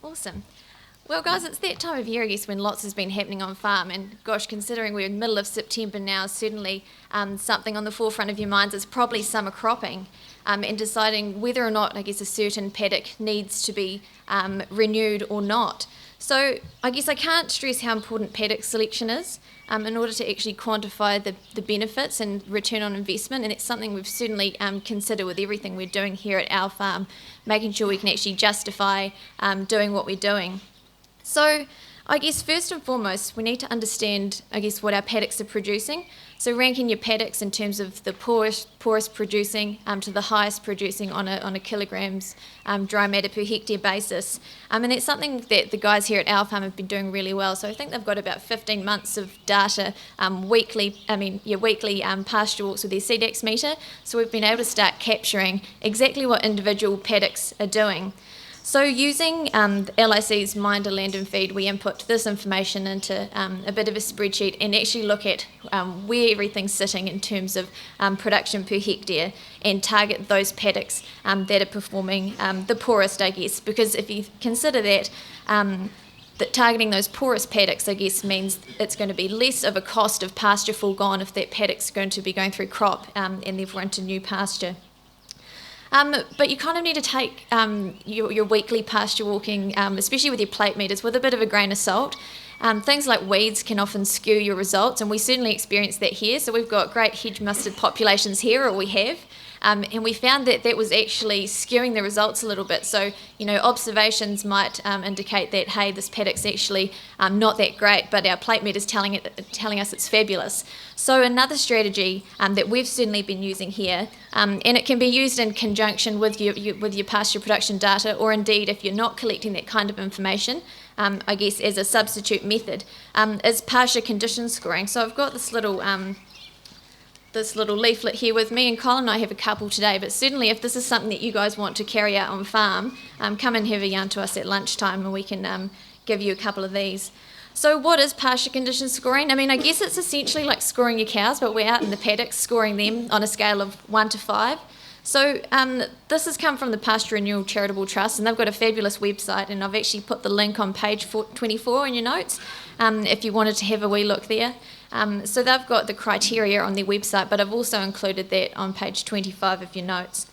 Awesome. Well, guys, it's that time of year, I guess, when lots has been happening on farm. And gosh, considering we're in the middle of September now, certainly something on the forefront of your minds is probably summer cropping and deciding whether or not, I guess, a certain paddock needs to be renewed or not. So I guess I can't stress how important paddock selection is in order to actually quantify the benefits and return on investment. And it's something we've certainly considered with everything we're doing here at our farm, making sure we can actually justify doing what we're doing. So I guess first and foremost, we need to understand, I guess, what our paddocks are producing. So ranking your paddocks in terms of the poorest producing to the highest producing on a kilograms dry matter per hectare basis. And that's something that the guys here at our farm have been doing really well. So I think they've got about 15 months of data weekly pasture walks with their CDAX meter. So we've been able to start capturing exactly what individual paddocks are doing. So using the LIC's Minder Land and Feed, we input this information into a bit of a spreadsheet and actually look at where everything's sitting in terms of production per hectare and target those paddocks that are performing the poorest, I guess, because if you consider that targeting those poorest paddocks, I guess, means it's going to be less of a cost of pasture foregone if that paddock's going to be going through crop and therefore into new pasture. But you kind of need to take your weekly pasture walking, especially with your plate meters, with a bit of a grain of salt. Things like weeds can often skew your results, and we certainly experience that here. So we've got great hedge mustard populations here, or we have, and we found that was actually skewing the results a little bit. So, observations might indicate that, hey, this paddock's actually not that great, but our plate meter's telling us it's fabulous. So another strategy that we've certainly been using here, and it can be used in conjunction with your pasture production data, or indeed if you're not collecting that kind of information, I guess as a substitute method, is pasture condition scoring. So I've got this little leaflet here with me, and Colin and I have a couple today, but certainly if this is something that you guys want to carry out on farm, come and have a yarn to us at lunchtime and we can give you a couple of these. So what is pasture condition scoring? I guess it's essentially like scoring your cows, but we're out in the paddocks scoring them on a scale of 1 to 5. So this has come from the Pasture Renewal Charitable Trust, and they've got a fabulous website, and I've actually put the link on page 24 in your notes if you wanted to have a wee look there. So they've got the criteria on their website, but I've also included that on page 25 of your notes.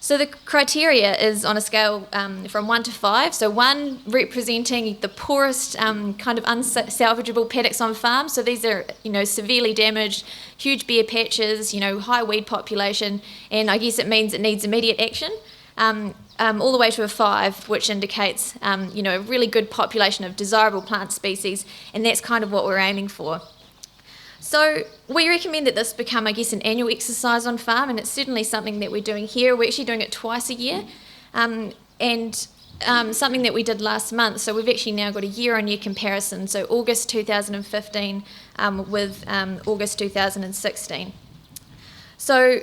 So the criteria is on a scale from 1 to 5, so 1 representing the poorest kind of unsalvageable paddocks on farm. So these are, severely damaged, huge bare patches, high weed population, and I guess it means it needs immediate action. All the way to a 5, which indicates, a really good population of desirable plant species, and that's kind of what we're aiming for. So we recommend that this become, I guess, an annual exercise on farm, and it's certainly something that we're doing here. We're actually doing it twice a year, and something that we did last month. So we've actually now got a year-on-year comparison, so August 2015 with August 2016. So,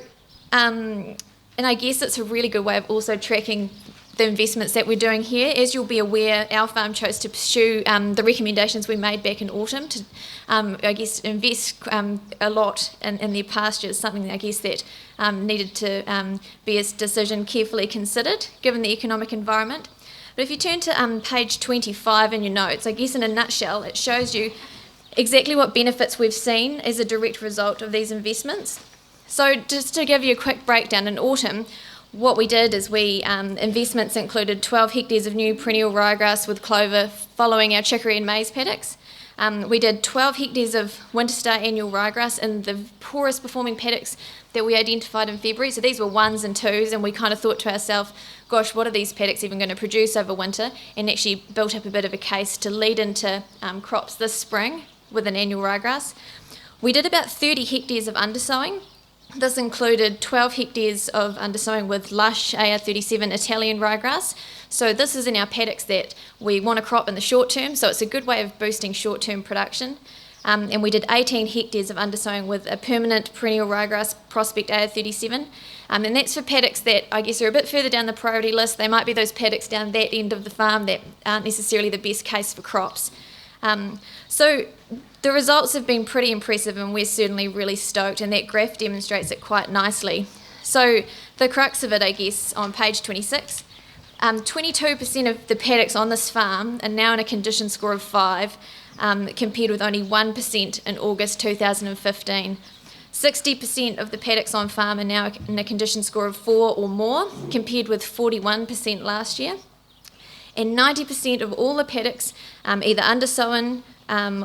and I guess it's a really good way of also tracking the investments that we're doing here. As you'll be aware, our farm chose to pursue the recommendations we made back in autumn to, I guess, invest a lot in their pastures, something that I guess that needed to be a decision carefully considered given the economic environment. But if you turn to page 25 in your notes, I guess in a nutshell, it shows you exactly what benefits we've seen as a direct result of these investments. So just to give you a quick breakdown, in autumn, what we did is investments included 12 hectares of new perennial ryegrass with clover following our chicory and maize paddocks. We did 12 hectares of winter star annual ryegrass in the poorest performing paddocks that we identified in February. So these were 1s and 2s, and we kind of thought to ourselves, gosh, what are these paddocks even going to produce over winter? And actually built up a bit of a case to lead into crops this spring with an annual ryegrass. We did about 30 hectares of undersowing. This included 12 hectares of undersowing with lush AR37 Italian ryegrass. So this is in our paddocks that we want to crop in the short term, so it's a good way of boosting short-term production. And we did 18 hectares of undersowing with a permanent perennial ryegrass Prospect AR37. And that's for paddocks that I guess are a bit further down the priority list. They might be those paddocks down that end of the farm that aren't necessarily the best case for crops. So the results have been pretty impressive, and we're certainly really stoked, and that graph demonstrates it quite nicely. So the crux of it, I guess, on page 26 22% of the paddocks on this farm are now in a condition score of 5, compared with only 1% in August 2015. 60% of the paddocks on farm are now in a condition score of 4 or more, compared with 41% last year. And 90% of all the paddocks, either undersown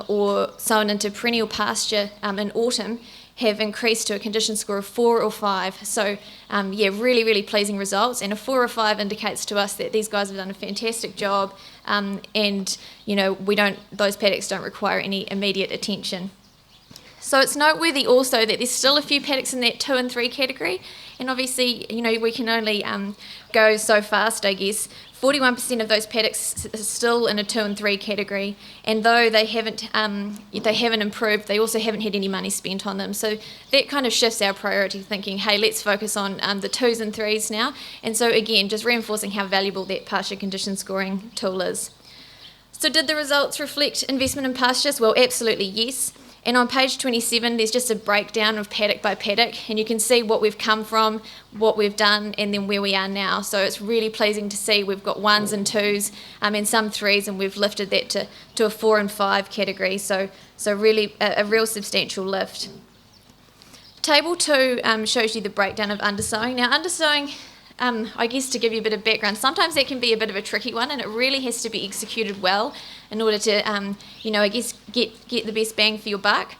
or sown into perennial pasture in autumn, have increased to a condition score of 4 or 5. So, really, really pleasing results. And a 4 or 5 indicates to us that these guys have done a fantastic job, and those paddocks don't require any immediate attention. So it's noteworthy also that there's still a few paddocks in that 2 and 3 category, and obviously, we can only go so fast, I guess. 41% of those paddocks are still in a 2 and 3 category, and though they haven't improved, they also haven't had any money spent on them. So that kind of shifts our priority, thinking, hey, let's focus on the 2s and 3s now. And so again, just reinforcing how valuable that pasture condition scoring tool is. So did the results reflect investment in pastures? Well, absolutely yes. And on page 27, there's just a breakdown of paddock by paddock, and you can see what we've come from, what we've done, and then where we are now. So it's really pleasing to see we've got 1s and 2s, and some 3s, and we've lifted that to a 4 and 5 category. So really a real substantial lift. Table 2 shows you the breakdown of undersowing. Now, undersowing, I guess to give you a bit of background, sometimes that can be a bit of a tricky one, and it really has to be executed well in order to, I guess, get the best bang for your buck.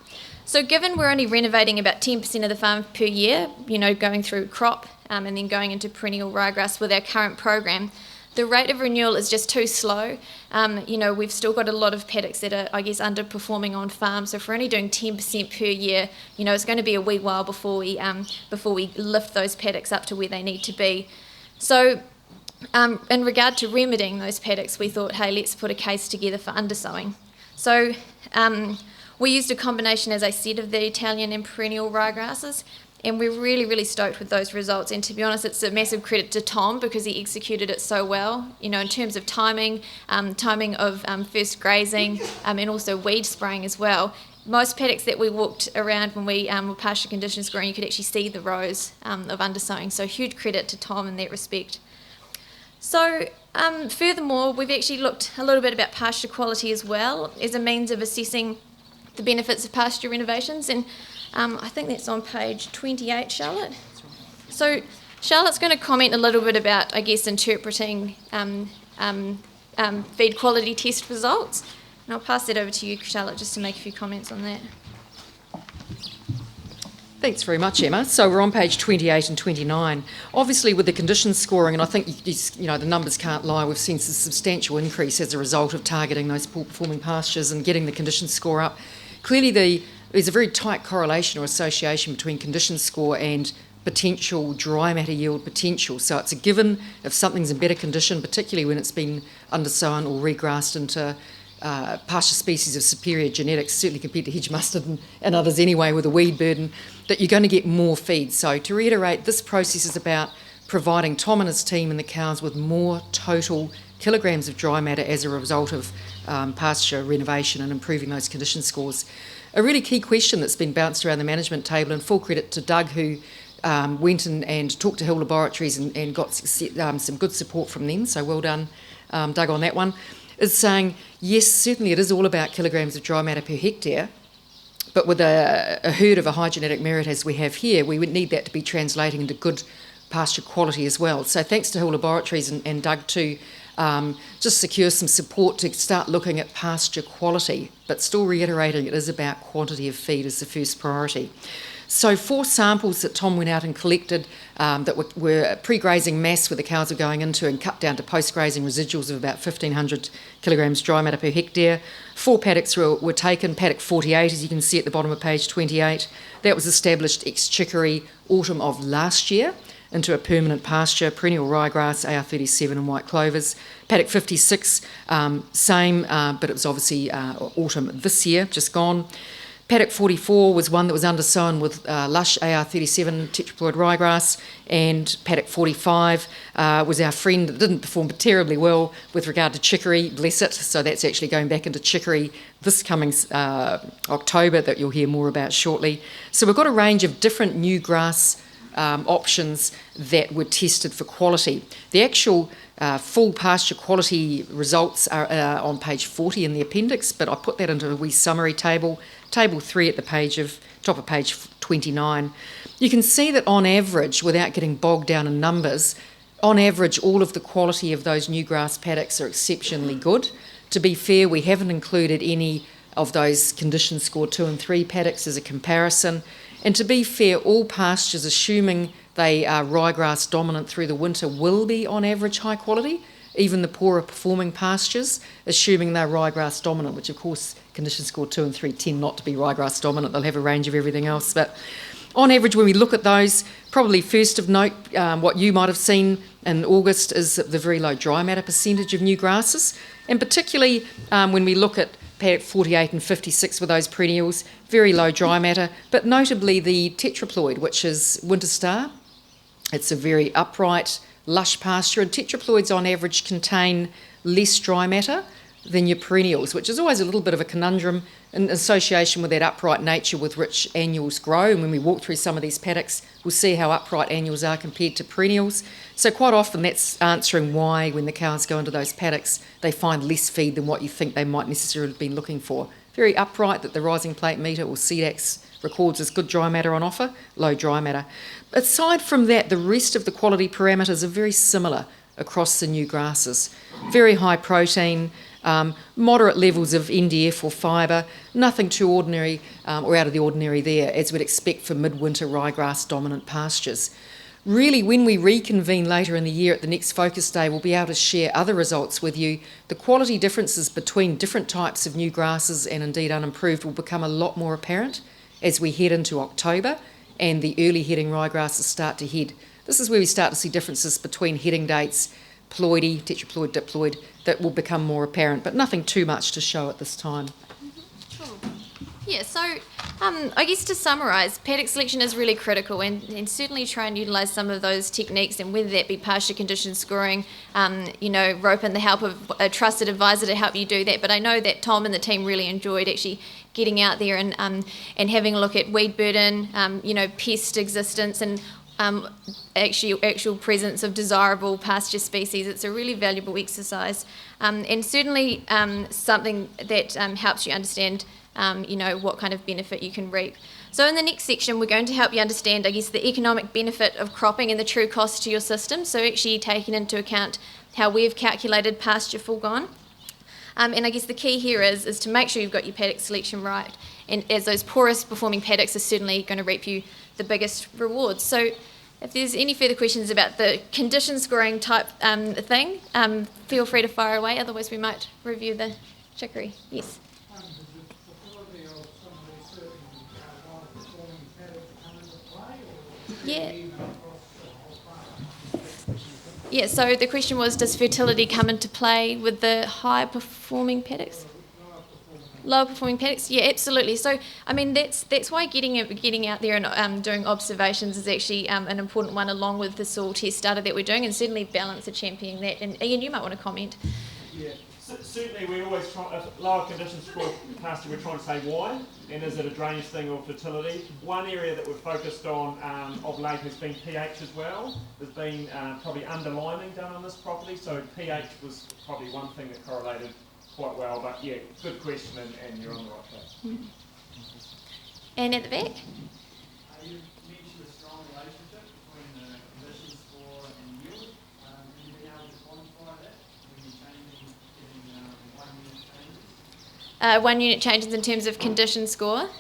So given we're only renovating about 10% of the farm per year, going through crop and then going into perennial ryegrass with our current program, the rate of renewal is just too slow. We've still got a lot of paddocks that are, I guess, underperforming on farm. So if we're only doing 10% per year, it's going to be a wee while before we lift those paddocks up to where they need to be. So in regard to remedying those paddocks, we thought, hey, let's put a case together for undersowing. So we used a combination, as I said, of the Italian and perennial ryegrasses, and we're really, really stoked with those results. And to be honest, it's a massive credit to Tom because he executed it so well, in terms of timing of first grazing, and also weed spraying as well. Most paddocks that we walked around when we were pasture condition scoring, you could actually see the rows of undersowing. So huge credit to Tom in that respect. So furthermore, we've actually looked a little bit about pasture quality as well as a means of assessing the benefits of pasture renovations, and I think that's on page 28, Charlotte. So Charlotte's going to comment a little bit about, I guess, interpreting feed quality test results, and I'll pass that over to you, Charlotte, just to make a few comments on that. Thanks very much, Emma. So we're on page 28 and 29. Obviously, with the condition scoring, and I think the numbers can't lie, we've seen a substantial increase as a result of targeting those poor-performing pastures and getting the condition score up. Clearly, there's a very tight correlation or association between condition score and potential dry matter yield potential. So it's a given if something's in better condition, particularly when it's been undersown or regrassed into pasture species of superior genetics, certainly compared to hedge mustard and others anyway, with a weed burden, that you're going to get more feed. So to reiterate, this process is about providing Tom and his team and the cows with more total kilograms of dry matter as a result of pasture renovation and improving those condition scores. A really key question that's been bounced around the management table, and full credit to Doug, who went and talked to Hill Laboratories and got some good support from them, so well done, Doug, on that one, is saying, yes, certainly it is all about kilograms of dry matter per hectare, but with a herd of a high genetic merit as we have here, we would need that to be translating into good pasture quality as well. So thanks to Hill Laboratories and Doug to just secure some support to start looking at pasture quality, but still reiterating it is about quantity of feed as the first priority. So 4 samples that Tom went out and collected that were pre-grazing mass where the cows were going into and cut down to post-grazing residuals of about 1,500 kilograms dry matter per hectare. 4 paddocks were taken, paddock 48, as you can see at the bottom of page 28. That was established ex-chicory autumn of last year into a permanent pasture, perennial ryegrass, AR37 and white clovers. Paddock 56, same, but it was obviously autumn this year, just gone. Paddock 44 was one that was undersown with lush AR37 tetraploid ryegrass, and paddock 45 was our friend that didn't perform terribly well with regard to chicory, bless it, so that's actually going back into chicory this coming October that you'll hear more about shortly. So we've got a range of different new grass options that were tested for quality. The actual Full pasture quality results are on page 40 in the appendix, but I put that into a wee summary table, table 3 at the top of page 29. You can see that on average, without getting bogged down in numbers, on average all of the quality of those new grass paddocks are exceptionally good. To be fair, we haven't included any of those condition score 2 and 3 paddocks as a comparison. And to be fair, all pastures, assuming they are ryegrass dominant through the winter, will be on average high quality. Even the poorer performing pastures, assuming they're ryegrass dominant, which of course condition score 2 and 3 tend not to be ryegrass dominant, they'll have a range of everything else. But on average, when we look at those, probably first of note, what you might have seen in August is the very low dry matter percentage of new grasses, and particularly when we look at paddock 48 and 56 with those perennials, very low dry matter, but notably the tetraploid, which is Winter Star. It's a very upright, lush pasture, and tetraploids on average contain less dry matter than your perennials, which is always a little bit of a conundrum in association with that upright nature with which annuals grow. And when we walk through some of these paddocks, we'll see how upright annuals are compared to perennials. So quite often that's answering why when the cows go into those paddocks, they find less feed than what you think they might necessarily have been looking for. Very upright, that the rising plate meter or CDAX records as good dry matter on offer, low dry matter. Aside from that, the rest of the quality parameters are very similar across the new grasses. Very high protein, moderate levels of NDF or fibre, nothing too ordinary or out of the ordinary there, as we'd expect for midwinter ryegrass dominant pastures. Really, when we reconvene later in the year at the next focus day, we'll be able to share other results with you. The quality differences between different types of new grasses and indeed unimproved will become a lot more apparent as we head into October and the early heading ryegrasses start to head. This is where we start to see differences between heading dates, ploidy, tetraploid, diploid, that will become more apparent, but nothing too much to show at this time. Cool. Yeah, so I guess to summarise, paddock selection is really critical, and certainly try and utilise some of those techniques, and whether that be pasture condition scoring, rope in the help of a trusted advisor to help you do that. But I know that Tom and the team really enjoyed actually getting out there and having a look at weed burden, pest existence, and actual presence of desirable pasture species. It's a really valuable exercise, and certainly something that helps you understand what kind of benefit you can reap. So in the next section, we're going to help you understand, I guess, the economic benefit of cropping and the true cost to your system, so actually taking into account how we've calculated pasture foregone. And I guess the key here is to make sure you've got your paddock selection right, and as those poorest performing paddocks are certainly going to reap you the biggest rewards. So if there's any further questions about the condition scoring type thing, feel free to fire away, otherwise we might review the chicory. Yes? Yeah. Yeah, so the question was, does fertility come into play with the high performing paddocks? Lower performing paddocks? Yeah, absolutely. So, I mean, that's why getting out there and doing observations is actually an important one, along with the soil test data that we're doing, and certainly balance are championing that. And Ian, you might want to comment. Yeah, certainly we always try, lower conditions for pasture, we're trying to say why, and is it a drainage thing or fertility? One area that we've focused on of late has been pH as well. There's been probably underlining done on this property, so pH was probably one thing that correlated quite well, but yeah, good question, and you're on the right track. Mm-hmm. And at the back? You mentioned a strong relationship between the condition score and yield. Have you been able to quantify that when you're changing, getting 1 unit changes? 1 unit changes in terms of condition score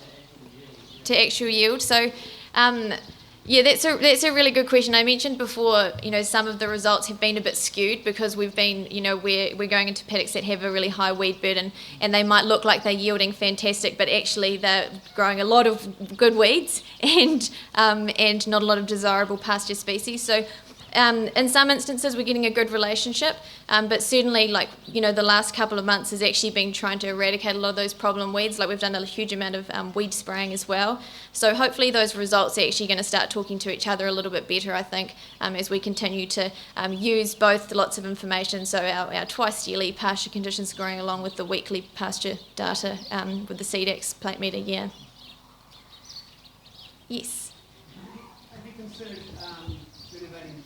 to actual yield. So, yeah, that's a really good question. I mentioned before, some of the results have been a bit skewed because we've been, we're going into paddocks that have a really high weed burden, and they might look like they're yielding fantastic, but actually they're growing a lot of good weeds and not a lot of desirable pasture species. So in some instances we're getting a good relationship, but certainly the last couple of months has actually been trying to eradicate a lot of those problem weeds. We've done a huge amount of weed spraying as well. So hopefully those results are actually going to start talking to each other a little bit better, I think, as we continue to use both lots of information, so our twice yearly pasture condition scoring along with the weekly pasture data with the CDAX plate meter, yeah. Yes? Have you considered renovating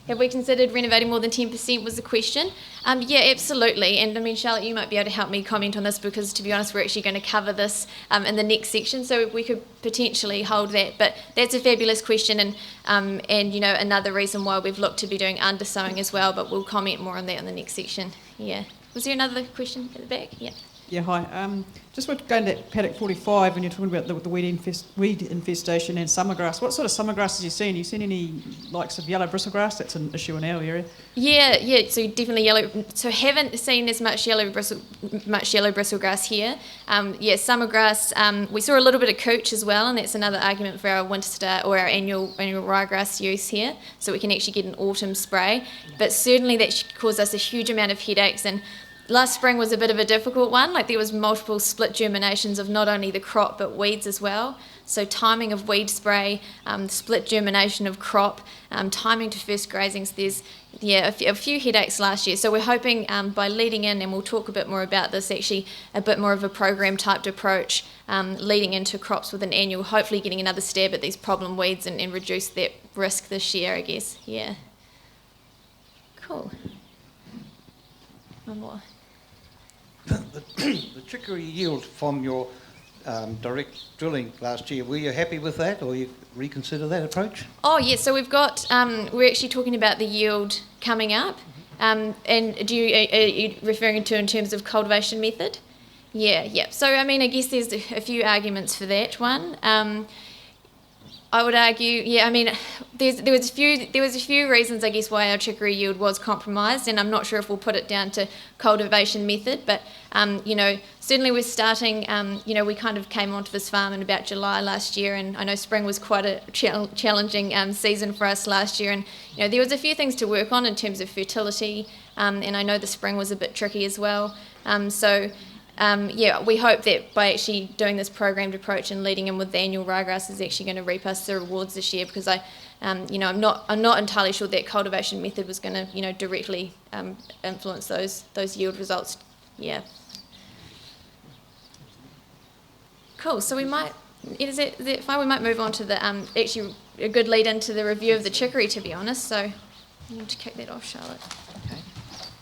Have we considered renovating more than 10% was the question. Yeah, absolutely. And I mean, Charlotte, you might be able to help me comment on this because, to be honest, we're actually going to cover this in the next section, so we could potentially hold that. But that's a fabulous question, and you know, another reason why we've looked to be doing undersowing as well, but we'll comment more on that in the next section. Yeah. Was there another question at the back? Yeah. Yeah, hi. Just going to paddock 45, and you're talking about the weed infestation and summergrass. What sort of summergrass have you seen? Have you seen any likes of yellow bristlegrass? That's an issue in our area. Yeah. So definitely yellow. So haven't seen as much yellow bristlegrass here. Yeah, summergrass. We saw a little bit of cooch as well, and that's another argument for our winter start or our annual ryegrass use here. So we can actually get an autumn spray, but certainly that caused us a huge amount of headaches. And last spring was a bit of a difficult one. Like, there was multiple split germinations of not only the crop but weeds as well. So timing of weed spray, split germination of crop, timing to first grazings. There's a few headaches last year. So we're hoping by leading in, and we'll talk a bit more about this, actually a bit more of a program typed approach, leading into crops with an annual, hopefully getting another stab at these problem weeds and reduce that risk this year, I guess. Yeah. Cool. One more. The chicory yield from your direct drilling last year, were you happy with that, or you reconsider that approach? Oh, yes. So we've got, we're actually talking about the yield coming up. And are you referring to in terms of cultivation method? Yeah. So, I mean, I guess there's a few arguments for that one. I would argue, I mean, there was a few reasons, I guess, why our chicory yield was compromised, and I'm not sure if we'll put it down to cultivation method, but certainly we're starting. We kind of came onto this farm in about July last year, and I know spring was quite a challenging season for us last year, and there was a few things to work on in terms of fertility, and I know the spring was a bit tricky as well. We hope that by actually doing this programmed approach and leading in with the annual ryegrass is actually going to reap us the rewards this year, because I'm not entirely sure that cultivation method was going to directly influence those yield results. Yeah. Cool. So we might. Is that fine? We might move on to the actually a good lead into the review of the chicory, to be honest. So you need to kick that off, Charlotte. Okay.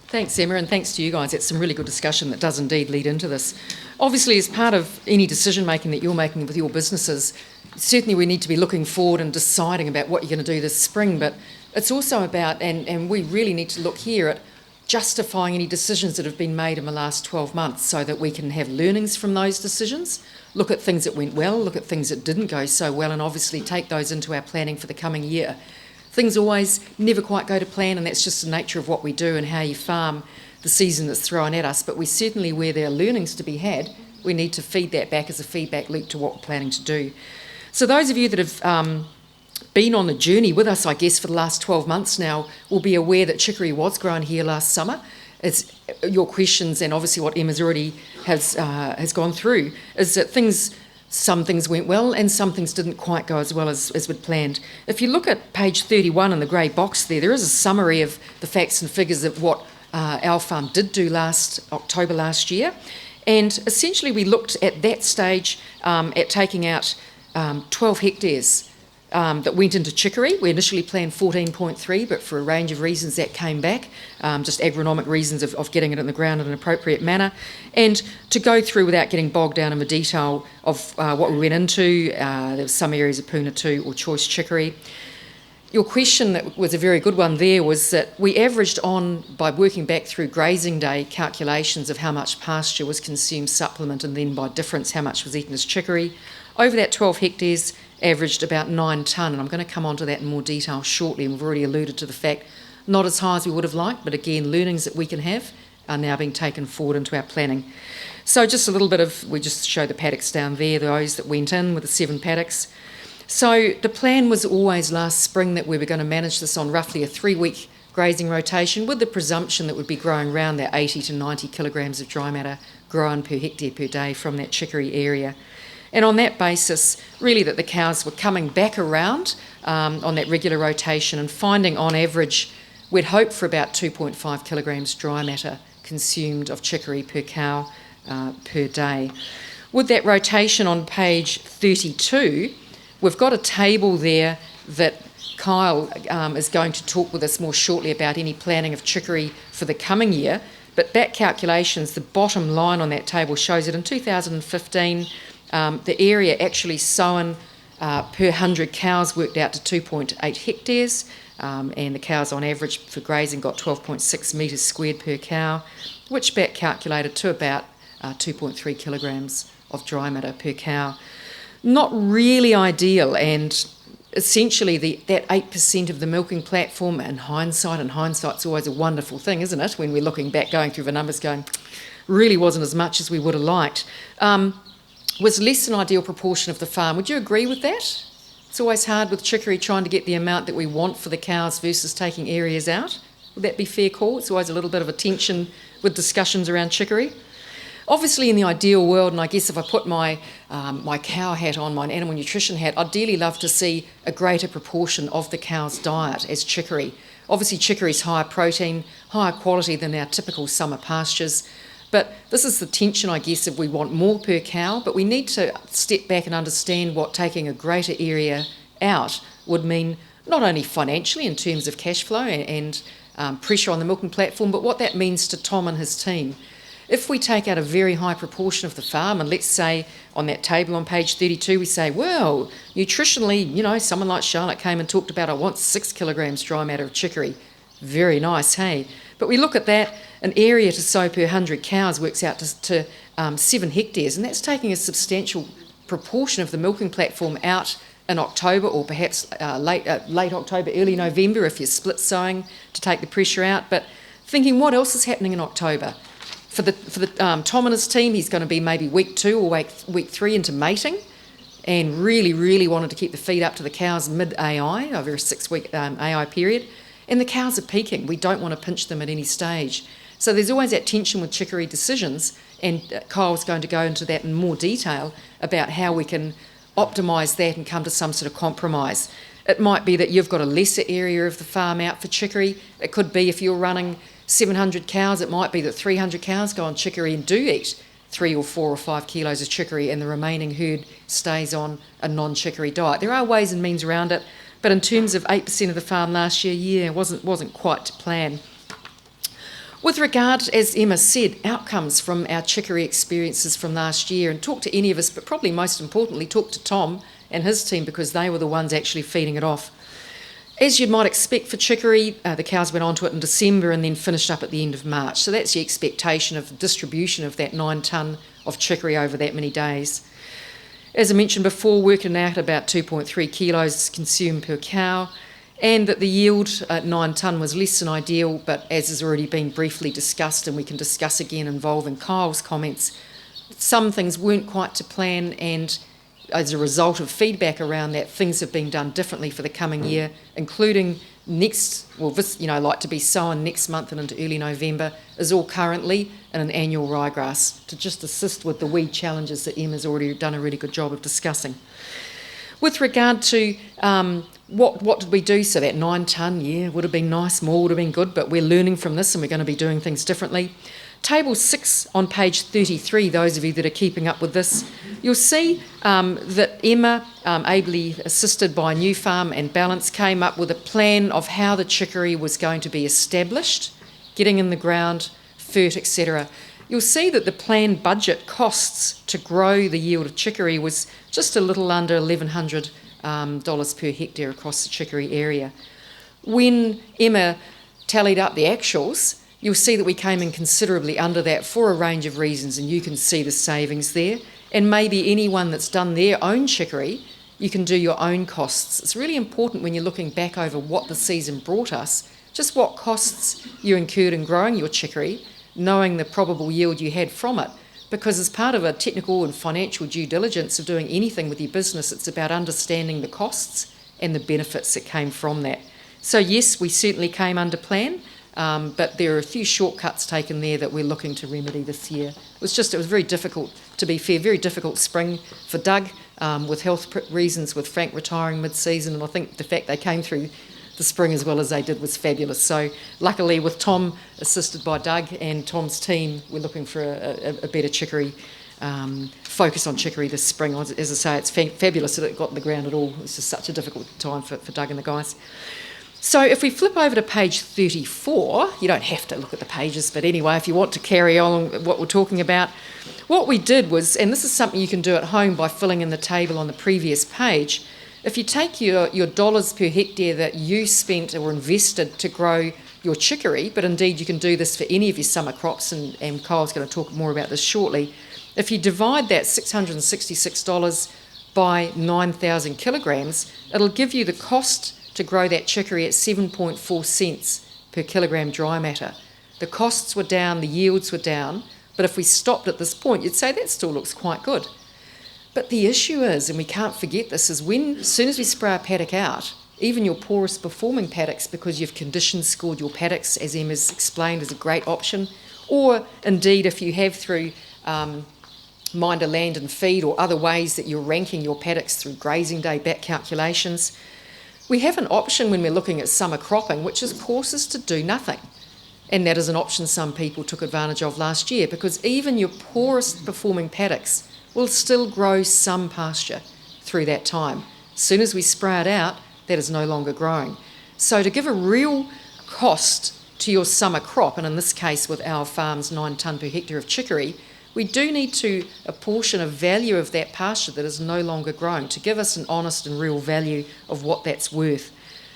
Thanks, Emma, and thanks to you guys. It's some really good discussion that does indeed lead into this. Obviously, as part of any decision making that you're making with your businesses, certainly we need to be looking forward and deciding about what you're going to do this spring, but it's also about, and we really need to look here at justifying any decisions that have been made in the last 12 months so that we can have learnings from those decisions, look at things that went well, look at things that didn't go so well, and obviously take those into our planning for the coming year. Things always never quite go to plan, and that's just the nature of what we do and how you farm the season that's thrown at us. But we certainly, where there are learnings to be had, we need to feed that back as a feedback loop to what we're planning to do. So those of you that have been on the journey with us, I guess, for the last 12 months now, will be aware that chicory was grown here last summer. It's your questions, and obviously what Emma's already has gone through, is that some things went well and some things didn't quite go as well as we'd planned. If you look at page 31 in the grey box there is a summary of the facts and figures of what our farm did do October last year. And essentially we looked at that stage at taking out 12 hectares that went into chicory. We initially planned 14.3, but for a range of reasons that came back, just agronomic reasons of getting it in the ground in an appropriate manner. And to go through without getting bogged down in the detail of what we went into, there were some areas of Puna 2 or choice chicory. Your question that was a very good one there was that we averaged on, by working back through grazing day calculations of how much pasture was consumed supplement, and then by difference how much was eaten as chicory. Over that 12 hectares, averaged about 9 tonne, and I'm going to come on to that in more detail shortly, and we've already alluded to the fact not as high as we would have liked, but again, learnings that we can have are now being taken forward into our planning. So just a little bit of, we just show the paddocks down there, those that went in with the 7 paddocks. So the plan was always last spring that we were going to manage this on roughly a 3-week grazing rotation, with the presumption that we'd be growing around that 80 to 90 kilograms of dry matter grown per hectare per day from that chicory area. And on that basis, really that the cows were coming back around on that regular rotation and finding on average, we'd hope for about 2.5 kilograms dry matter consumed of chicory per cow per day. With that rotation on page 32, we've got a table there that Kyle is going to talk with us more shortly about any planning of chicory for the coming year. But back calculations, the bottom line on that table shows that in 2015, the area actually sown per 100 cows worked out to 2.8 hectares, and the cows on average for grazing got 12.6 metres squared per cow, which back calculated to about 2.3 kilograms of dry matter per cow. Not really ideal, and essentially that 8% of the milking platform, in hindsight, and hindsight's always a wonderful thing, isn't it, when we're looking back, going through the numbers going, really wasn't as much as we would have liked, was less than ideal proportion of the farm. Would you agree with that? It's always hard with chicory trying to get the amount that we want for the cows versus taking areas out. Would that be fair call? It's always a little bit of a tension with discussions around chicory. Obviously, in the ideal world, and I guess if I put my cow hat on, my animal nutrition hat, I'd dearly love to see a greater proportion of the cow's diet as chicory. Obviously, chicory is higher protein, higher quality than our typical summer pastures. But this is the tension, I guess, if we want more per cow, but we need to step back and understand what taking a greater area out would mean, not only financially in terms of cash flow and pressure on the milking platform, but what that means to Tom and his team. If we take out a very high proportion of the farm, and let's say on that table on page 32 we say, well, nutritionally, someone like Charlotte came and talked about, I want 6 kilograms dry matter of chicory. Very nice, hey? But we look at that, an area to sow per 100 cows works out to 7 hectares, and that's taking a substantial proportion of the milking platform out in October, or perhaps late October, early November if you're split sowing to take the pressure out. But thinking, what else is happening in October? For the Tom and his team, he's going to be maybe week 2 or week 3 into mating, and really wanted to keep the feed up to the cows mid-AI, over a 6-week AI period. And the cows are peaking. We don't want to pinch them at any stage. So there's always that tension with chicory decisions, and Kyle's going to go into that in more detail about how we can optimise that and come to some sort of compromise. It might be that you've got a lesser area of the farm out for chicory. It could be if you're running 700 cows, it might be that 300 cows go on chicory and do eat 3 or 4 or 5 kilos of chicory, and the remaining herd stays on a non-chicory diet. There are ways and means around it, but in terms of 8% of the farm last year, it wasn't quite to plan. With regard, as Emma said, outcomes from our chicory experiences from last year, and talk to any of us, but probably most importantly, talk to Tom and his team, because they were the ones actually feeding it off. As you might expect for chicory, the cows went onto it in December and then finished up at the end of March. So that's the expectation of the distribution of that 9 tonne of chicory over that many days. As I mentioned before, working out about 2.3 kilos consumed per cow, and that the yield at 9 tonne was less than ideal, but as has already been briefly discussed, and we can discuss again involving Kyle's comments, some things weren't quite to plan, and as a result of feedback around that, things have been done differently for the coming year, including like to be sown next month and into early November, is all currently in an annual ryegrass to just assist with the weed challenges that Emma's already done a really good job of discussing. With regard to what did we do? So that 9 tonne, would have been nice, more would have been good, but we're learning from this and we're going to be doing things differently. Table 6 on page 33, those of you that are keeping up with this, you'll see that Emma, ably assisted by New Farm and Balance, came up with a plan of how the chicory was going to be established, getting in the ground, fert, etc. You'll see that the planned budget costs to grow the yield of chicory was just a little under $1,100 per hectare across the chicory area. When Emma tallied up the actuals, you'll see that we came in considerably under that for a range of reasons, and you can see the savings there. And maybe anyone that's done their own chicory, you can do your own costs. It's really important when you're looking back over what the season brought us, just what costs you incurred in growing your chicory, knowing the probable yield you had from it. Because as part of a technical and financial due diligence of doing anything with your business, it's about understanding the costs and the benefits that came from that. So yes, we certainly came under plan, but there are a few shortcuts taken there that we're looking to remedy this year. It was very difficult, to be fair, very difficult spring for Doug with health reasons, with Frank retiring mid-season, and I think the fact they came through the spring as well as they did was fabulous. So luckily with Tom assisted by Doug and Tom's team, we're looking for a better chicory focus on chicory this spring. As I say, it's fabulous that it got in the ground at all. It's just such a difficult time for Doug and the guys. So if we flip over to page 34, you don't have to look at the pages, but anyway, if you want to carry on what we're talking about, what we did was, and this is something you can do at home by filling in the table on the previous page, if you take your dollars per hectare that you spent or invested to grow your chicory, but indeed you can do this for any of your summer crops, and Kyle's going to talk more about this shortly, if you divide that $666 by 9,000 kilograms, it'll give you the cost to grow that chicory at 7.4 cents per kilogram dry matter. The costs were down, the yields were down, but if we stopped at this point, you'd say that still looks quite good. But the issue is, and we can't forget this, is as soon as we spray a paddock out, even your poorest performing paddocks, because you've condition scored your paddocks, as Emma's explained, is a great option, or indeed if you have through Minder Land and Feed or other ways that you're ranking your paddocks through grazing day back calculations, we have an option when we're looking at summer cropping, which of course is to do nothing. And that is an option some people took advantage of last year, because even your poorest performing paddocks will still grow some pasture through that time. As soon as we spray it out, that is no longer growing. So to give a real cost to your summer crop, and in this case with our farm's 9 tonne per hectare of chicory, we do need to apportion a value of that pasture that is no longer growing to give us an honest and real value of what that's worth.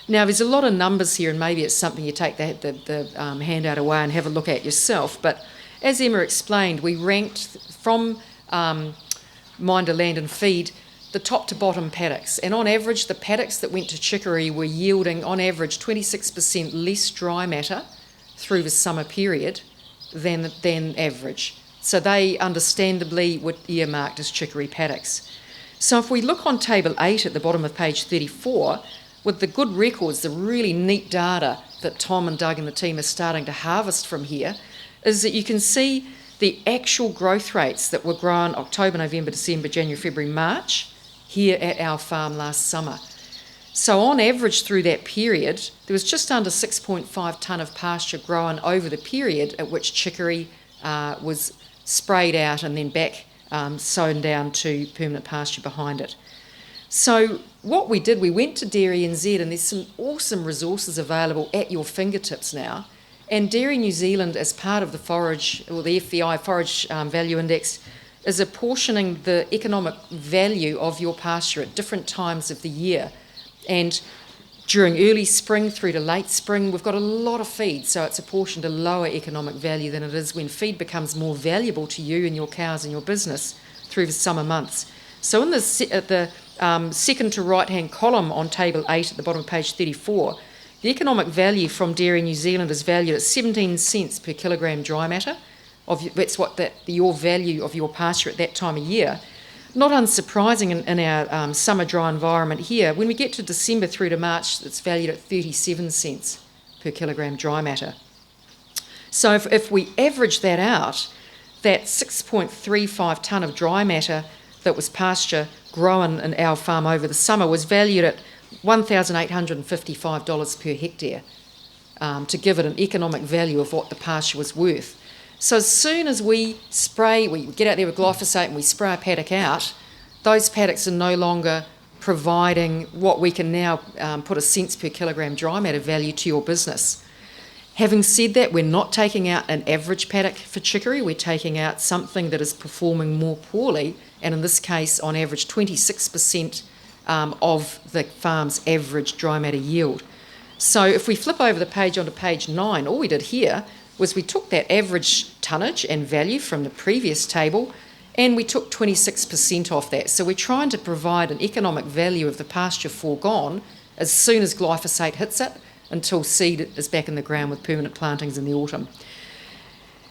Now, there's a lot of numbers here, and maybe it's something you take the handout away and have a look at yourself, but as Emma explained, we ranked from Minder Land and Feed the top to bottom paddocks, and on average the paddocks that went to chicory were yielding on average 26% less dry matter through the summer period than average. So they understandably were earmarked as chicory paddocks. So if we look on table 8 at the bottom of page 34, with the good records, the really neat data that Tom and Doug and the team are starting to harvest from here, is that you can see the actual growth rates that were grown October, November, December, January, February, March here at our farm last summer. So on average through that period, there was just under 6.5 tonne of pasture grown over the period at which chicory was sprayed out and then back sown down to permanent pasture behind it. So what we did, we went to Dairy NZ, and there's some awesome resources available at your fingertips now. And Dairy New Zealand, as part of the forage, or the FVI Forage Value Index, is apportioning the economic value of your pasture at different times of the year. And during early spring through to late spring, we've got a lot of feed, so it's apportioned a lower economic value than it is when feed becomes more valuable to you and your cows and your business through the summer months. So in the second to right-hand column on table 8 at the bottom of page 34, the economic value from Dairy New Zealand is valued at 17 cents per kilogram dry matter. That's your value of your pasture at that time of year. Not unsurprising in our summer dry environment here, when we get to December through to March, it's valued at 37 cents per kilogram dry matter. So if we average that out, that 6.35 tonne of dry matter that was pasture grown in our farm over the summer was valued at $1,855 per hectare to give it an economic value of what the pasture was worth. So as soon as we get out there with glyphosate and we spray a paddock out, those paddocks are no longer providing what we can now put a cents per kilogram dry matter value to your business. Having said that, we're not taking out an average paddock for chicory, we're taking out something that is performing more poorly, and in this case, on average, 26% of the farm's average dry matter yield. So if we flip over the page onto page 9, all we did here was we took that average tonnage and value from the previous table and we took 26% off that. So we're trying to provide an economic value of the pasture foregone as soon as glyphosate hits it until seed is back in the ground with permanent plantings in the autumn.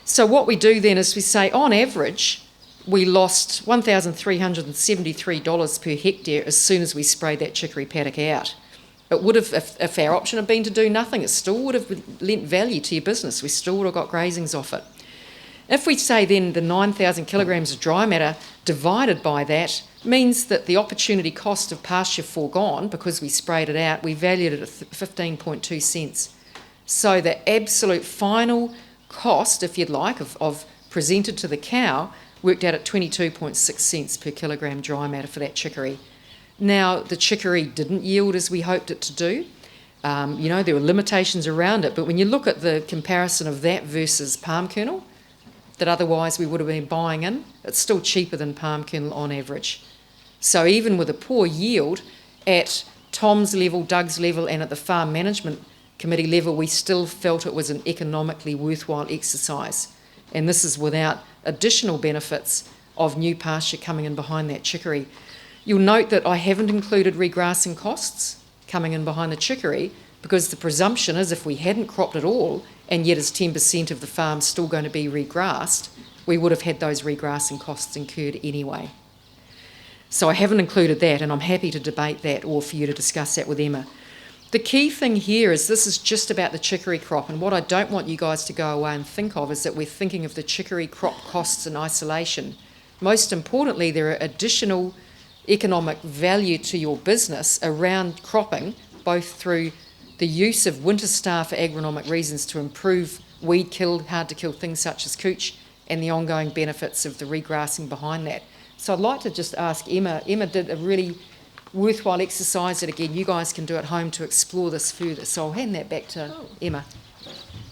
So what we do then is we say on average we lost $1,373 per hectare as soon as we sprayed that chicory paddock out. It would have, if our option had been to do nothing, it still would have lent value to your business. We still would have got grazings off it. If we say then the 9,000 kilograms of dry matter divided by that means that the opportunity cost of pasture foregone, because we sprayed it out, we valued it at 15.2 cents. So the absolute final cost, if you'd like, of presented to the cow worked out at 22.6 cents per kilogram dry matter for that chicory. Now, the chicory didn't yield as we hoped it to do. There were limitations around it, but when you look at the comparison of that versus palm kernel, that otherwise we would have been buying in, it's still cheaper than palm kernel on average. So even with a poor yield, at Tom's level, Doug's level, and at the Farm Management Committee level, we still felt it was an economically worthwhile exercise. And this is without additional benefits of new pasture coming in behind that chicory. You'll note that I haven't included regrassing costs coming in behind the chicory, because the presumption is if we hadn't cropped at all, and yet is 10% of the farm still going to be regrassed, we would have had those regrassing costs incurred anyway. So I haven't included that, and I'm happy to debate that or for you to discuss that with Emma. The key thing here is this is just about the chicory crop, and what I don't want you guys to go away and think of is that we're thinking of the chicory crop costs in isolation. Most importantly, there are additional economic value to your business around cropping, both through the use of winter star for agronomic reasons to improve weed kill, hard to kill things such as cooch, and the ongoing benefits of the regrassing behind that. So I'd like to just ask Emma. Emma did a really worthwhile exercise that, again, you guys can do at home to explore this further. So I'll hand that back to Emma.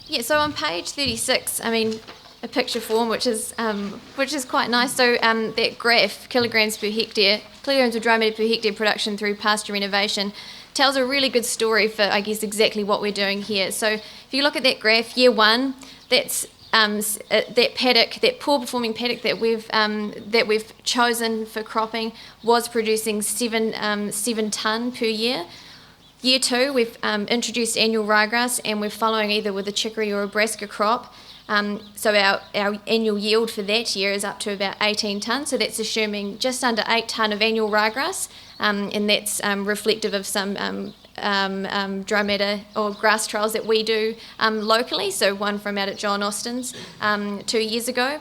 Yeah, so on page 36, a picture form, which is quite nice. So that graph, kilograms of dry matter per hectare production through pasture renovation, tells a really good story for, I guess, exactly what we're doing here. So if you look at that graph, year one, that's that paddock, that poor performing paddock that we've chosen for cropping was producing 7 tonne per year. Year two, we've introduced annual ryegrass, and we're following either with a chicory or a brassica crop. So our annual yield for that year is up to about 18 tonnes, so that's assuming just under 8 tonne of annual ryegrass, and that's reflective of some dry matter or grass trials that we do locally, so one from out at John Austin's 2 years ago.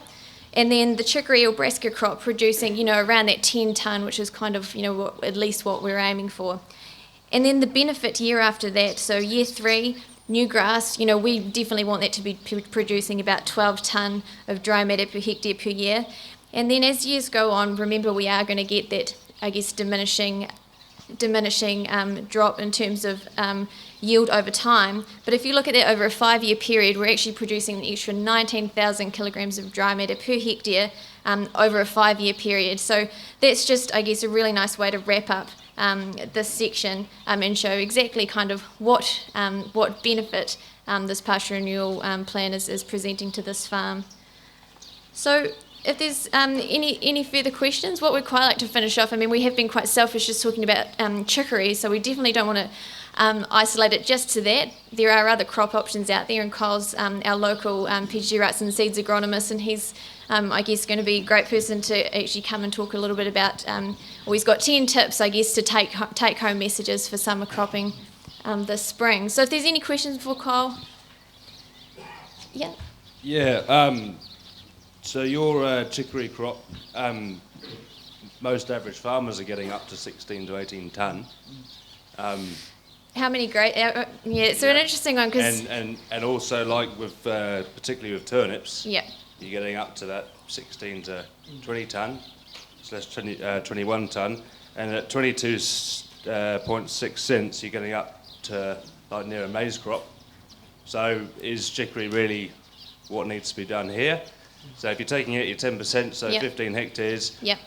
And then the chicory or brassica crop producing, around that 10 tonne, which is kind of, at least what we're aiming for. And then the benefit year after that, so year three, new grass, we definitely want that to be producing about 12 tonne of dry matter per hectare per year. And then as years go on, remember we are going to get that, I guess, diminishing drop in terms of yield over time. But if you look at that over a 5-year period, we're actually producing an extra 19,000 kilograms of dry matter per hectare over a 5-year period. So that's just, I guess, a really nice way to wrap up this section and show exactly kind of what benefit this pasture renewal plan is presenting to this farm. So if there's any further questions, what we'd quite like to finish off, we have been quite selfish just talking about chicory, so we definitely don't want to isolate it just to that. There are other crop options out there, and Kyle's our local PGG Wrightson Seeds agronomist, and he's I guess going to be a great person to actually come and talk a little bit about, he's got 10 tips, I guess, to take home messages for summer cropping this spring. So if there's any questions for Kyle? Yeah. Yeah, so your chicory crop, most average farmers are getting up to 16 to 18 tonne. How many great? An interesting one because and also like with particularly with turnips, yeah, you're getting up to that 16 to 20 tonne, so that's 21 tonne, and at 22.6 cents you're getting up to like near a maize crop. So is chicory really what needs to be done here? So if you're taking it, your 10%, so 15 hectares. Yep.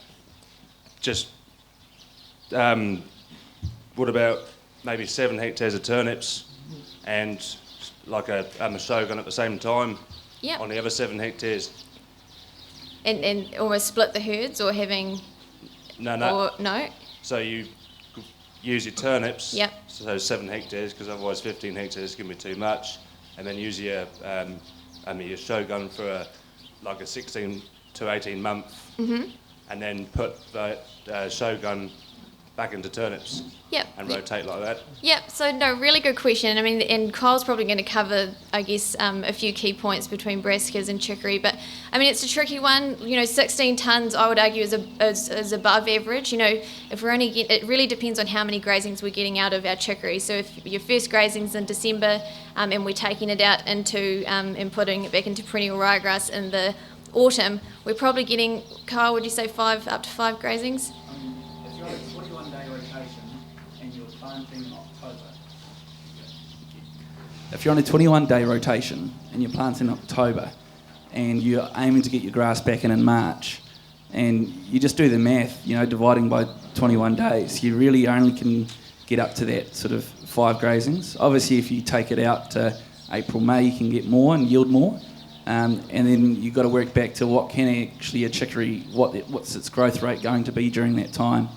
Just what about maybe 7 hectares of turnips and like a shogun at the same time on the other 7 hectares? And almost split the herds, or having... No. Or, no? So you use your turnips, Yep. so 7 hectares, because otherwise 15 hectares is going to be too much, and then use your shogun for like a 16 to 18 month, and then put the shogun back into turnips. Yep. And rotate like that. Yep. So no, really good question. And Kyle's probably going to cover, I guess, a few key points between brassicas and chicory. But it's a tricky one. 16 tonnes, I would argue, is above average. If we're only it really depends on how many grazings we're getting out of our chicory. So if your first grazing's in December, and we're taking it out into and putting it back into perennial ryegrass in the autumn, we're probably getting, Kyle, would you say up to 5 grazings? If you're on a 21-day rotation and you're planting in October, if you're on a 21-day rotation and you're planting in October and you're aiming to get your grass back in March, and you just do the math, dividing by 21 days, you really only can get up to that sort of 5 grazings. Obviously, if you take it out to April, May, you can get more and yield more. And then you've got to work back to what can actually a chicory, what's its growth rate going to be during that time.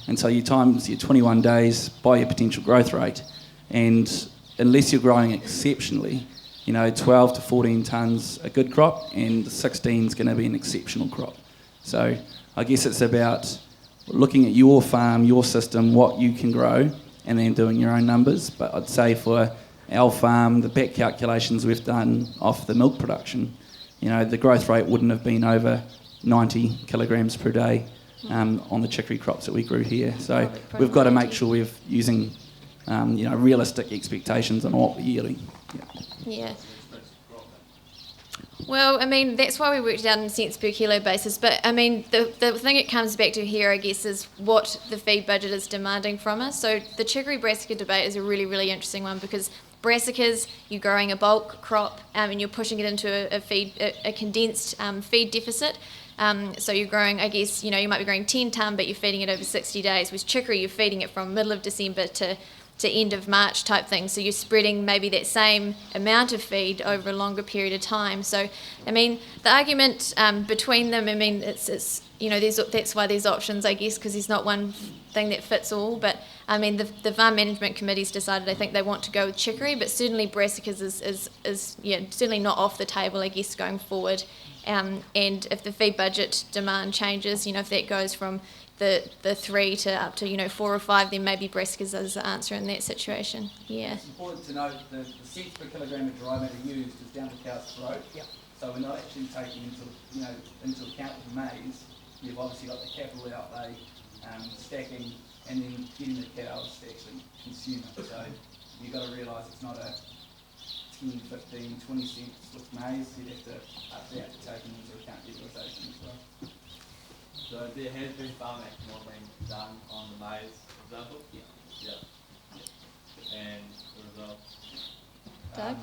And so you times your 21 days by your potential growth rate. And unless you're growing exceptionally, 12 to 14 tonnes a good crop, and 16 is going to be an exceptional crop. So I guess it's about looking at your farm, your system, what you can grow, and then doing your own numbers. But I'd say for our farm, the back calculations we've done off the milk production, the growth rate wouldn't have been over 90 kilograms per day on the chicory crops that we grew here. So we've got to make sure we're using realistic expectations on what we're yielding. Yeah. Well, that's why we worked it out on a cents per kilo basis. But, the thing it comes back to here, I guess, is what the feed budget is demanding from us. So the chicory brassica debate is a really, really interesting one, because brassicas, you're growing a bulk crop and you're pushing it into a condensed feed deficit. So you're growing, I guess, you might be growing 10 tonne, but you're feeding it over 60 days. With chicory, you're feeding it from middle of December to end of March type thing. So you're spreading maybe that same amount of feed over a longer period of time. So, the argument between them, it's that's why there's options, I guess, because there's not one thing that fits all. But, the farm management committee's decided, I think they want to go with chicory, but certainly brassicas is certainly not off the table, I guess, going forward. And if the feed budget demand changes, if that goes from the 3 to up to 4 or 5, then maybe brassicas is the answer in that situation. Yeah. It's important to note that the cents per kilogram of dry matter used is down to cow's throat. Yep. So we're not actually taking into account the maize. You've obviously got the capital outlay, stacking, and then getting the cows to actually consume it. So you've got to realise it's not a 10, 15, 20 cents with maize. You'd have to up that to take into account utilisation as well. So there has been farm act modelling done on the maize example? Yeah. And the result? Doug?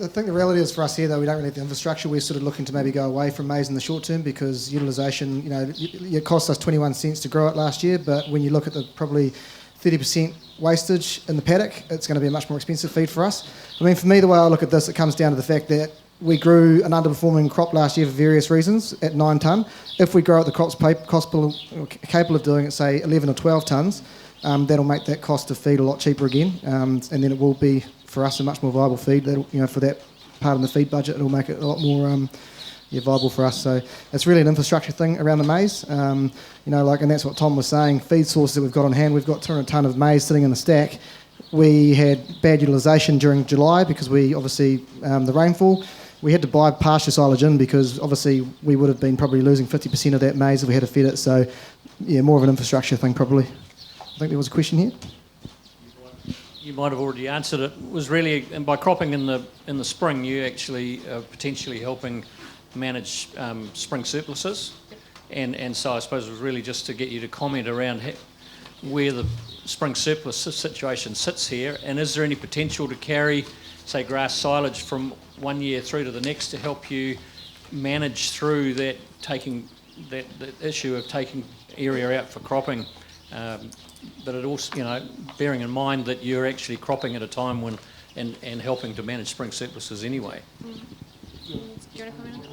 I think the reality is for us here, though, we don't really have the infrastructure. We're sort of looking to maybe go away from maize in the short term, because utilisation, it cost us 21 cents to grow it last year, but when you look at the probably 30% wastage in the paddock, it's going to be a much more expensive feed for us. For me, the way I look at this, it comes down to the fact that we grew an underperforming crop last year for various reasons at 9 tonne. If we grow at the crop's capable of doing it, say 11 or 12 tonnes, that'll make that cost of feed a lot cheaper again, and then it will be for us a much more viable feed. That'll, for that part of the feed budget, it'll make it a lot more viable for us. So it's really an infrastructure thing around the maize. And that's what Tom was saying. Feed sources that we've got on hand, we've got 200 tonne of maize sitting in the stack. We had bad utilisation during July because the rainfall. We had to buy pasture silage in because obviously we would have been probably losing 50% of that maize if we had to feed it. So more of an infrastructure thing probably. I think there was a question here. You might have already answered it. It was really, and by cropping in the spring, you actually potentially helping manage spring surpluses, and so I suppose it was really just to get you to comment around where the spring surplus situation sits here, and is there any potential to carry, say, grass silage from one year through to the next to help you manage through that issue of taking area out for cropping? But it also, bearing in mind that you're actually cropping at a time when and helping to manage spring surpluses anyway. Do you want to comment on that?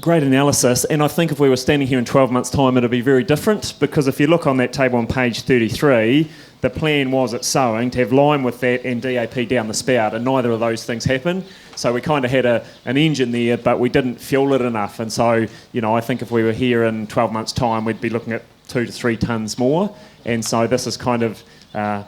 Great analysis, and I think if we were standing here in 12 months' time, it'd be very different, because if you look on that table on page 33, the plan was at sowing to have lime with that and DAP down the spout, and neither of those things happened. So we kind of had an engine there, but we didn't fuel it enough. And so, I think if we were here in 12 months' time, we'd be looking at 2 to 3 tonnes more. And so this is kind of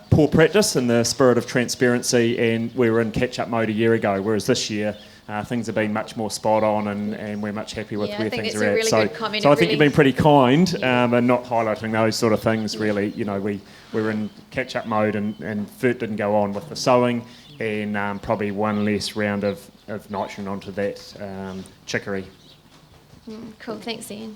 poor practice in the spirit of transparency, and we were in catch-up mode a year ago, whereas this year things have been much more spot on, and we're much happier with Yeah, I where think things that's are a at. really good comment. So It I think really- you've been pretty kind and not highlighting those sort of things. Really, you know, we were in catch-up mode, and FERT didn't go on with the sowing, and probably one less round of nitrogen onto that chicory. Cool, thanks, Ian.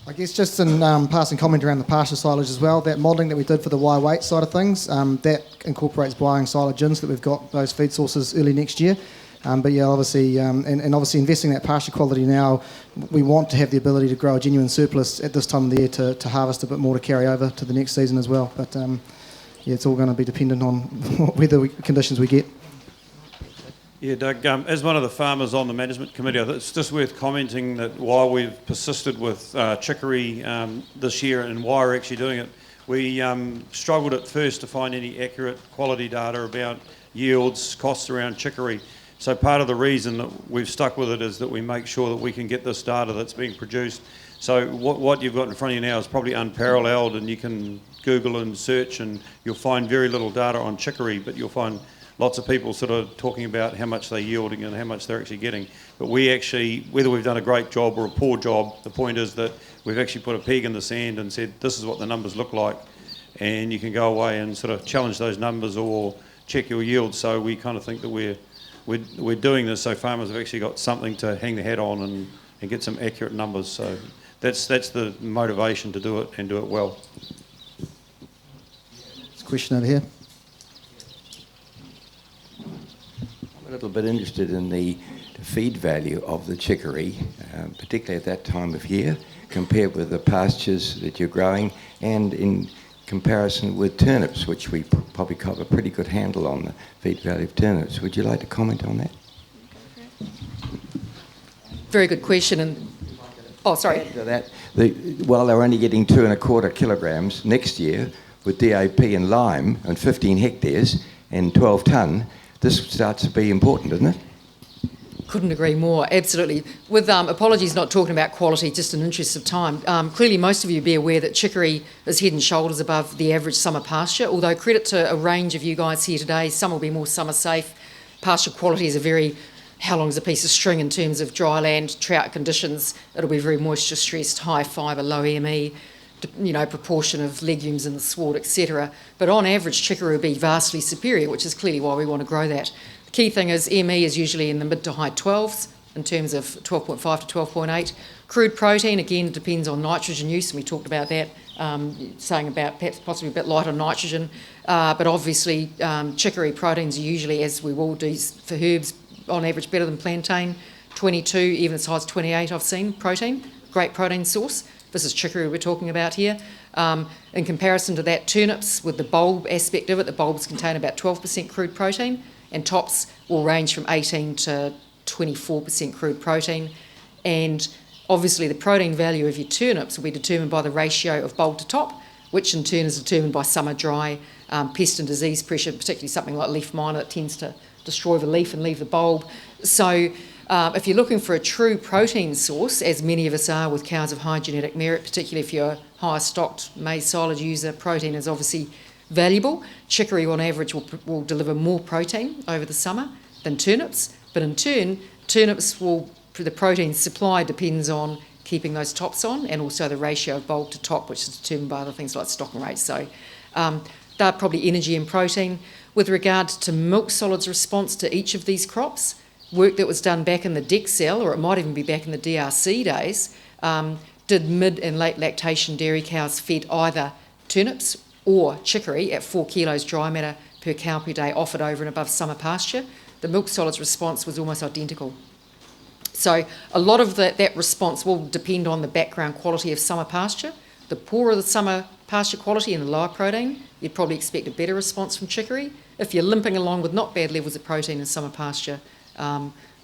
I guess just in passing comment around the pasture silage as well, that modelling that we did for the Y weight side of things, that incorporates buying silage in so that we've got those feed sources early next year. But yeah, obviously, and obviously investing in that pasture quality now, we want to have the ability to grow a genuine surplus at this time of the year to harvest a bit more to carry over to the next season as well. But yeah, it's all going to be dependent on weather conditions we get. Yeah, Doug, as one of the farmers on the management committee, I think it's just worth commenting that while we've persisted with chicory this year and why we're actually doing it, we struggled at first to find any accurate quality data about yields, costs around chicory. So part of the reason that we've stuck with it is that we make sure that we can get this data that's being produced. So what you've got in front of you now is probably unparalleled, and you can Google and search and you'll find very little data on chicory, but you'll find lots of people sort of talking about how much they're yielding and how much they're actually getting. But we actually, whether we've done a great job or a poor job, the point is that we've actually put a peg in the sand and said, this is what the numbers look like. And you can go away and sort of challenge those numbers or check your yield. So we kind of think that we're doing this so farmers have actually got something to hang their hat on and get some accurate numbers. So that's the motivation to do it and do it well. There's a question over here. I'm a little bit interested in the feed value of the chicory, particularly at that time of year, compared with the pastures that you're growing, and in comparison with turnips, which we probably have a pretty good handle on the feed value of turnips. Would you like to comment on that? Very good question. And oh, sorry. After that, while they're only getting 2.25 kilograms next year with DAP and lime on 15 hectares and 12 tonne, this starts to be important, doesn't it? Couldn't agree more, absolutely. With apologies not talking about quality, just in interest of time, clearly most of you be aware that chicory is head and shoulders above the average summer pasture, although credit to a range of you guys here today, some will be more summer safe. Pasture quality is a very, how long is a piece of string in terms of dry land, trout conditions, it'll be very moisture stressed, high fibre, low ME, proportion of legumes in the sward, etc. But on average, chicory will be vastly superior, which is clearly why we want to grow that. The key thing is ME is usually in the mid to high 12s in terms of 12.5 to 12.8. Crude protein, again, depends on nitrogen use, and we talked about that, saying about perhaps possibly a bit light on nitrogen. But obviously, chicory proteins are usually, as we will do for herbs, on average better than plantain. 22, even as high as 28 I've seen, protein, great protein source. This is chicory we're talking about here. In comparison to that, turnips, with the bulb aspect of it, the bulbs contain about 12% crude protein, and tops will range from 18 to 24% crude protein. And obviously the protein value of your turnips will be determined by the ratio of bulb to top, which in turn is determined by summer dry, pest and disease pressure, particularly something like leaf miner that tends to destroy the leaf and leave the bulb. So if you're looking for a true protein source, as many of us are with cows of high genetic merit, particularly if you're a higher stocked maize silage user, protein is obviously valuable. Chicory on average will deliver more protein over the summer than turnips, but in turn, turnips the protein supply depends on keeping those tops on, and also the ratio of bulb to top, which is determined by other things like stocking rates. So they're probably energy and protein. With regard to milk solids response to each of these crops, work that was done back in the DEC cell, or it might even be back in the DRC days, did mid and late lactation dairy cows fed either turnips or chicory at 4 kilos dry matter per cow per day offered over and above summer pasture. The milk solids response was almost identical. So a lot of that response will depend on the background quality of summer pasture. The poorer the summer pasture quality and the lower protein, you'd probably expect a better response from chicory. If you're limping along with not bad levels of protein in summer pasture,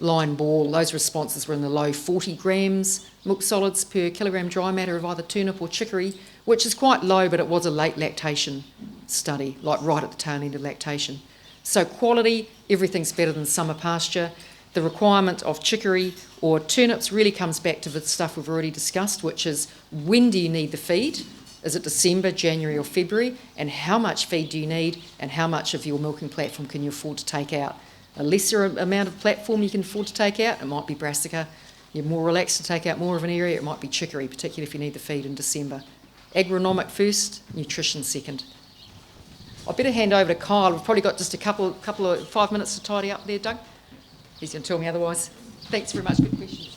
line ball, those responses were in the low 40 grams milk solids per kilogram dry matter of either turnip or chicory, which is quite low, but it was a late lactation study, like right at the tail end of lactation. So quality, everything's better than summer pasture. The requirement of chicory or turnips really comes back to the stuff we've already discussed, which is when do you need the feed? Is it December, January or February? And how much feed do you need? And how much of your milking platform can you afford to take out? a lesser amount of platform you can afford to take out, it might be brassica. You're more relaxed to take out more of an area, it might be chicory, particularly if you need the feed in December. Agronomic first, nutrition second. I better hand over to Kyle. We've probably got just a couple of 5 minutes to tidy up there, Doug. He's going to tell me otherwise. Thanks very much. Good question.